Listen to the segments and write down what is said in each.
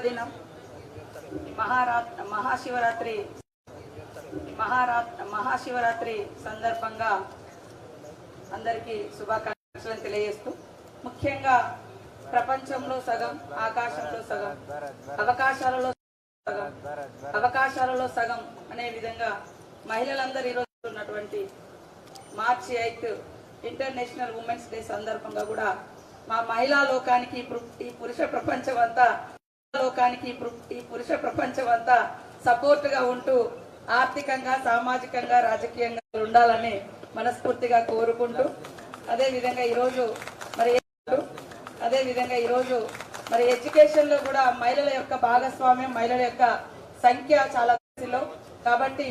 దినం మహాశివరాత్రి సందర్భంగా అందరికీ శుభాకాంక్షలను తెలియజేస్తూ, ముఖ్యంగా ప్రపంచంలో సగం, ఆకాశంలో సగం, అవకాశాలలో సగం అనే విధంగా మహిళలందరూ ఈరోజు ఉన్నటువంటి మార్చి 8 ఇంటర్నేషనల్ ఉమెన్స్ డే సందర్భంగా కూడా మా మహిళా లోకానికి ఈ పురుష ప్రపంచం అంతా సపోర్ట్ గా ఉంటూ ఆర్థికంగా, సామాజికంగా, రాజకీయంగా ఉండాలని మనస్ఫూర్తిగా కోరుకుంటూ, అదేవిధంగా ఈరోజు మరి ఎడ్యుకేషన్ లో కూడా మహిళల యొక్క భాగస్వామ్యం, మహిళల యొక్క సంఖ్య చాలా కాబట్టి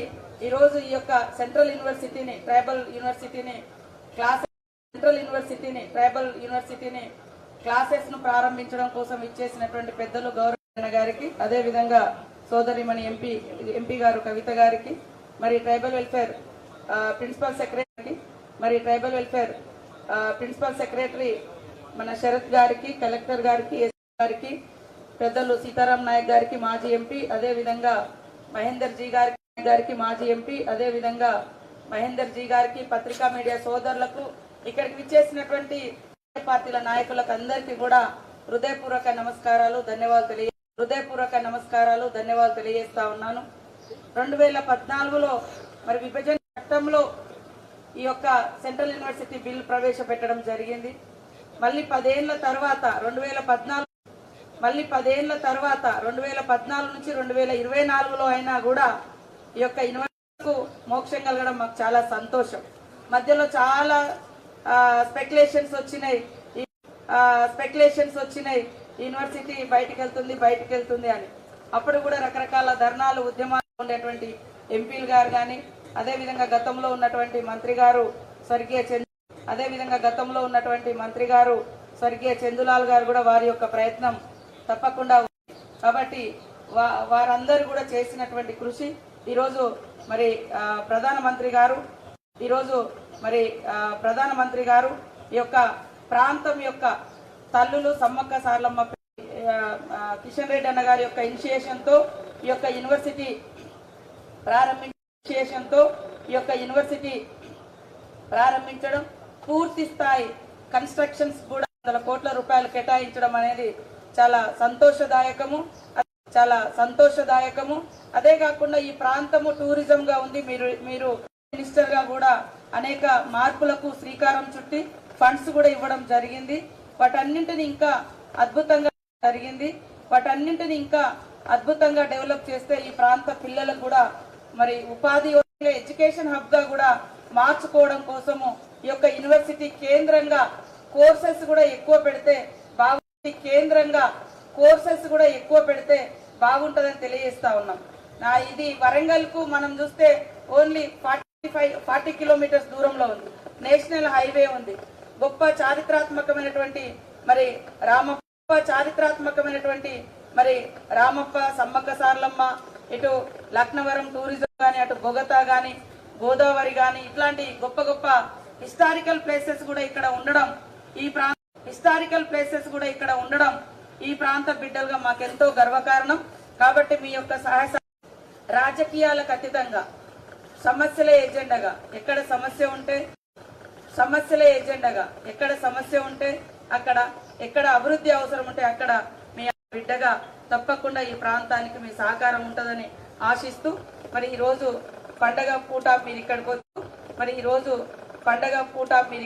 ఈరోజు ఈ యొక్క సెంట్రల్ యూనివర్సిటీని ట్రైబల్ యూనివర్సిటీని క్లాసెస్ ను ప్రారంభించడం కోసం ఇచ్చేసినటువంటి పెద్దలు గౌరవ గారికి, అదేవిధంగా సోదరిమణి ఎంపీ గారు కవిత గారికి, మరి ట్రైబల్ వెల్ఫేర్ ప్రిన్సిపల్ సెక్రటరీ మన శరత్ గారికి, కలెక్టర్ గారికి, ఎస్పీ గారికి, పెద్దలు సీతారాం నాయక్ గారికి మాజీ ఎంపీ, అదేవిధంగా మహేందర్ జీ గారికి మాజీ ఎంపీ, అదేవిధంగా మహేందర్ జీ గారికి, పత్రికా మీడియా సోదరులకు, ఇక్కడికి విచ్చేసినటువంటి పార్టీల నాయకులకు అందరికీ కూడా హృదయపూర్వక నమస్కారాలు, ధన్యవాదాలు తెలియజేస్తా ఉన్నాను. 2014లో మరి విభజన చట్టంలో ఈ యొక్క సెంట్రల్ యూనివర్సిటీ బిల్ ప్రవేశపెట్టడం జరిగింది. మళ్ళీ 10 ఏళ్ల తర్వాత 2014 నుంచి 2024లో అయినా కూడా ఈ యొక్క యూనివర్సిటీకు మోక్షం కలగడం మాకు చాలా సంతోషం. మధ్యలో చాలా స్పెక్యులేషన్స్ వచ్చినాయి యూనివర్సిటీ బయటికి వెళ్తుంది అని. అప్పుడు కూడా రకరకాల ధర్నాలు, ఉద్యమాలు ఉండేటువంటి ఎంపీలు గారు కానీ, అదేవిధంగా గతంలో ఉన్నటువంటి మంత్రి గారు స్వర్గీయ చందులాల్ గారు కూడా వారి యొక్క ప్రయత్నం తప్పకుండా కాబట్టి వారందరూ కూడా చేసినటువంటి కృషి ఈరోజు మరి ప్రధానమంత్రి గారు ఈ యొక్క ప్రాంతం యొక్క తల్లులు సమ్మక్క సార్లమ్మ కిషన్ రెడ్డి అన్న గారి యొక్క ఇనిషియేషన్ తో ఈ యొక్క యూనివర్సిటీ ప్రారంభించడం, పూర్తి స్థాయి కన్స్ట్రక్షన్స్ కూడా 100 కోట్ల రూపాయలు కేటాయించడం అనేది చాలా సంతోషదాయకము. అదే కాకుండా ఈ ప్రాంతము టూరిజం గా ఉంది. మీరు మినిస్టర్ గా కూడా అనేక మార్పులకు శ్రీకారం చుట్టి ఫండ్స్ కూడా ఇవ్వడం జరిగింది. వాటన్నింటిని ఇంకా అద్భుతంగా డెవలప్ చేస్తే ఈ ప్రాంత పిల్లలకు కూడా మరి ఉపాధి, ఎడ్యుకేషన్ హబ్ గా కూడా మార్చుకోవడం కోసము ఈ యొక్క యూనివర్సిటీ కేంద్రంగా కోర్సెస్ కూడా ఎక్కువ పెడితే బాగుంటుందని తెలియజేస్తా ఉన్నాం. ఇది వరంగల్ కు మనం చూస్తే ఓన్లీ 40 కిలోమీటర్స్ దూరంలో ఉంది. నేషనల్ హైవే ఉంది. గొప్ప చారిత్రాత్మకమైనటువంటి రామప్ప, సమ్మక్క సార్లమ్మ, ఇటు లక్నవరం టూరిజం గాని, అటు బొగతా గాని, గోదావరి గాని, ఇట్లాంటి గొప్ప గొప్ప హిస్టారికల్ ప్లేసెస్ కూడా ఇక్కడ ఉండడం ఈ ప్రాంత బిడ్డలుగా మాకెంతో గర్వకారణం. కాబట్టి మీ యొక్క సహాయ రాజకీయాలకు అతీతంగా సమస్యలే ఎజెండాగా ఎక్కడ సమస్య ఉంటే అక్కడ, ఎక్కడ అభివృద్ధి అవసరం ఉంటే అక్కడ మీ బిడ్డగా తప్పకుండా ఈ ప్రాంతానికి మీ సహకారం ఉంటుందని ఆశిస్తూ, మరి ఈరోజు పండగ పూట మీరు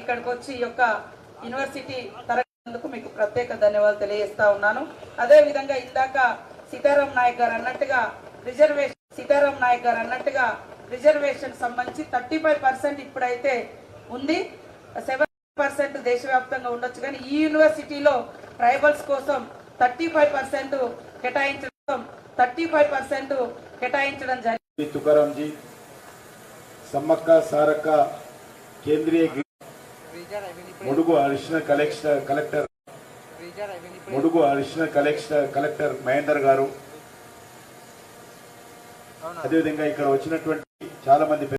ఇక్కడికి వచ్చి ఈ యొక్క యూనివర్సిటీ తరగతినందుకు మీకు ప్రత్యేక ధన్యవాదాలు తెలియజేస్తా ఉన్నాను. అదే విధంగా ఇందాక సీతారాం నాయక్ గారు అన్నట్టుగా రిజర్వేషన్ సంబంధించి 35% ఇప్పుడైతే ఉంది. 7% దేశవ్యాప్తంగా ఉండొచ్చు, కానీ ఈ యూనివర్సిటీలో ట్రైబల్స్ కోసం 35% కేటాయించడం జరిగింది. तुकाराम जी, सम्मक्का सारक्का केंद्रीय मुडुगु अडिशनल कलेक्टर महेंदर गारू, అదేవిధంగా ఇక్కడ వచ్చినటువంటి చాలా మంది